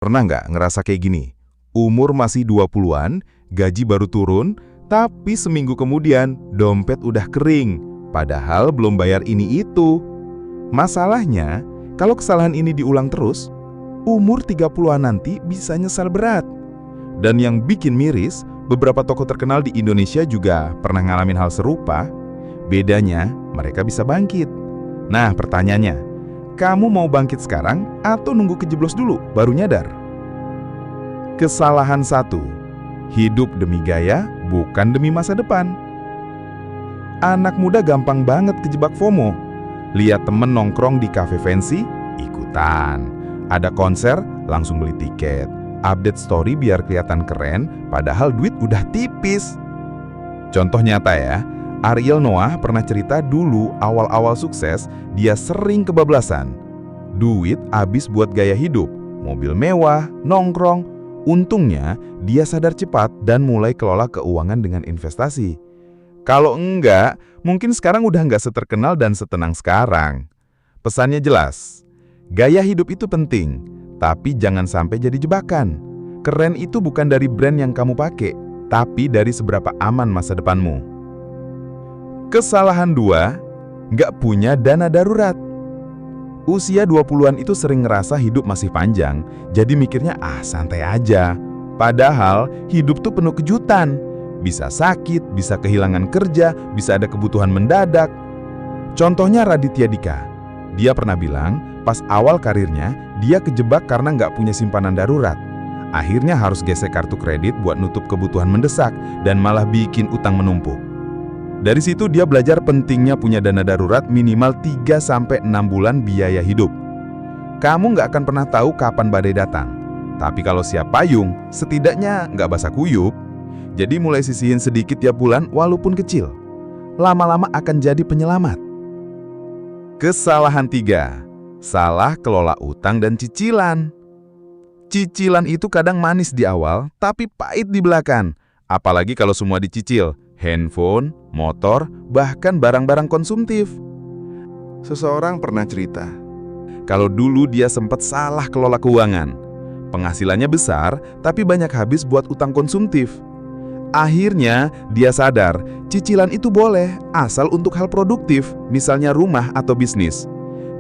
Pernah nggak ngerasa kayak gini? Umur masih 20-an, gaji baru turun, tapi seminggu kemudian dompet udah kering. Padahal belum bayar ini itu. Masalahnya, kalau kesalahan ini diulang terus, umur 30-an nanti bisa nyesal berat. Dan yang bikin miris, beberapa tokoh terkenal di Indonesia juga pernah ngalamin hal serupa. Bedanya, mereka bisa bangkit. Nah, pertanyaannya, kamu mau bangkit sekarang atau nunggu kejeblos dulu baru nyadar? Kesalahan 1. Hidup demi gaya, bukan demi masa depan. Anak muda gampang banget kejebak FOMO. Lihat temen nongkrong di kafe fancy, ikutan. Ada konser, langsung beli tiket. Update story biar kelihatan keren, padahal duit udah tipis. Contoh nyata ya, Ariel Noah pernah cerita dulu awal-awal sukses, dia sering kebablasan. Duit habis buat gaya hidup, mobil mewah, nongkrong. Untungnya, dia sadar cepat dan mulai kelola keuangan dengan investasi. Kalau enggak, mungkin sekarang udah enggak seterkenal dan setenang sekarang. Pesannya jelas, gaya hidup itu penting, tapi jangan sampai jadi jebakan. Keren itu bukan dari brand yang kamu pakai, tapi dari seberapa aman masa depanmu. Kesalahan 2, nggak punya dana darurat. Usia 20-an itu sering ngerasa hidup masih panjang, jadi mikirnya santai aja. Padahal hidup tuh penuh kejutan. Bisa sakit, bisa kehilangan kerja, bisa ada kebutuhan mendadak. Contohnya Raditya Dika. Dia pernah bilang, pas awal karirnya, dia kejebak karena nggak punya simpanan darurat. Akhirnya harus gesek kartu kredit buat nutup kebutuhan mendesak, dan malah bikin utang menumpuk. Dari situ dia belajar pentingnya punya dana darurat minimal 3-6 bulan biaya hidup. Kamu nggak akan pernah tahu kapan badai datang. Tapi kalau siap payung, setidaknya nggak basah kuyup. Jadi mulai sisihin sedikit tiap bulan walaupun kecil. Lama-lama akan jadi penyelamat. Kesalahan 3, salah kelola utang dan cicilan. Cicilan itu kadang manis di awal, tapi pahit di belakang. Apalagi kalau semua dicicil. Handphone, motor, bahkan barang-barang konsumtif. Seseorang pernah cerita, kalau dulu dia sempat salah kelola keuangan. Penghasilannya besar, tapi banyak habis buat utang konsumtif. Akhirnya, dia sadar, cicilan itu boleh, asal untuk hal produktif, misalnya rumah atau bisnis.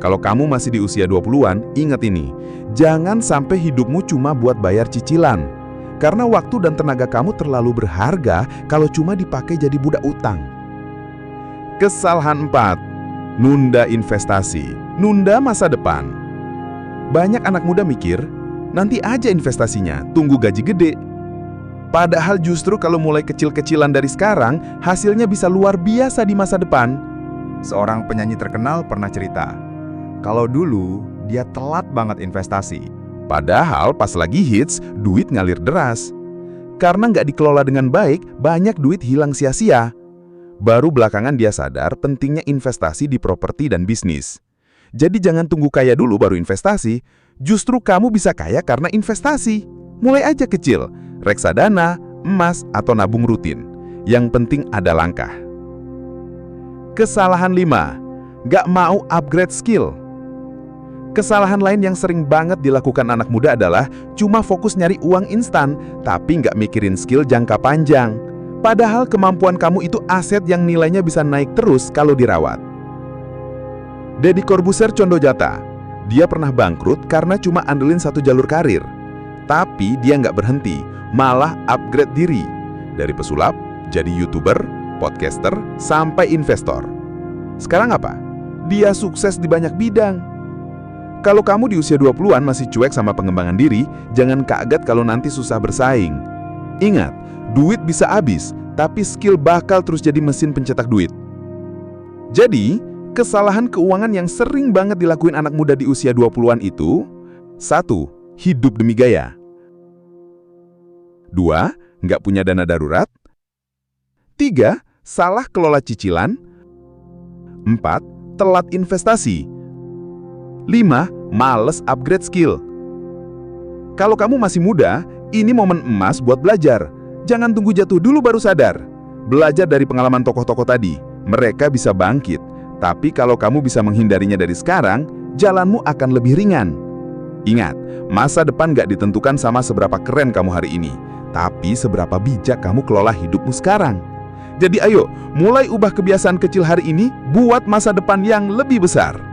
Kalau kamu masih di usia 20-an, ingat ini, jangan sampai hidupmu cuma buat bayar cicilan. Karena waktu dan tenaga kamu terlalu berharga kalau cuma dipakai jadi budak utang. Kesalahan 4, nunda investasi, nunda masa depan. Banyak anak muda mikir, nanti aja investasinya, tunggu gaji gede. Padahal justru kalau mulai kecil-kecilan dari sekarang, hasilnya bisa luar biasa di masa depan. Seorang penyanyi terkenal pernah cerita, kalau dulu dia telat banget investasi. Padahal pas lagi hits, duit ngalir deras. Karena nggak dikelola dengan baik, banyak duit hilang sia-sia. Baru belakangan dia sadar pentingnya investasi di properti dan bisnis. Jadi jangan tunggu kaya dulu baru investasi. Justru kamu bisa kaya karena investasi. Mulai aja kecil, reksadana, emas, atau nabung rutin. Yang penting ada langkah. Kesalahan 5, nggak mau upgrade skill. Kesalahan lain yang sering banget dilakukan anak muda adalah cuma fokus nyari uang instan, tapi nggak mikirin skill jangka panjang. Padahal kemampuan kamu itu aset yang nilainya bisa naik terus kalau dirawat. Deddy Corbuzier Condojata, dia pernah bangkrut karena cuma andelin satu jalur karir. Tapi dia nggak berhenti, malah upgrade diri. Dari pesulap, jadi YouTuber, podcaster, sampai investor. Sekarang apa? Dia sukses di banyak bidang. Kalau kamu di usia 20-an masih cuek sama pengembangan diri, jangan kaget kalau nanti susah bersaing. Ingat, duit bisa habis, tapi skill bakal terus jadi mesin pencetak duit. Jadi, kesalahan keuangan yang sering banget dilakuin anak muda di usia 20-an itu: 1. Hidup demi gaya. 2. Nggak punya dana darurat. 3. Salah kelola cicilan. 4. Telat investasi. 5. Males upgrade skill. Kalau kamu masih muda, ini momen emas buat belajar. Jangan tunggu jatuh dulu baru sadar. Belajar dari pengalaman tokoh-tokoh tadi. Mereka bisa bangkit. Tapi kalau kamu bisa menghindarinya dari sekarang, jalanmu akan lebih ringan. Ingat, masa depan gak ditentukan sama seberapa keren kamu hari ini, tapi seberapa bijak kamu kelola hidupmu sekarang. Jadi ayo, mulai ubah kebiasaan kecil hari ini buat masa depan yang lebih besar.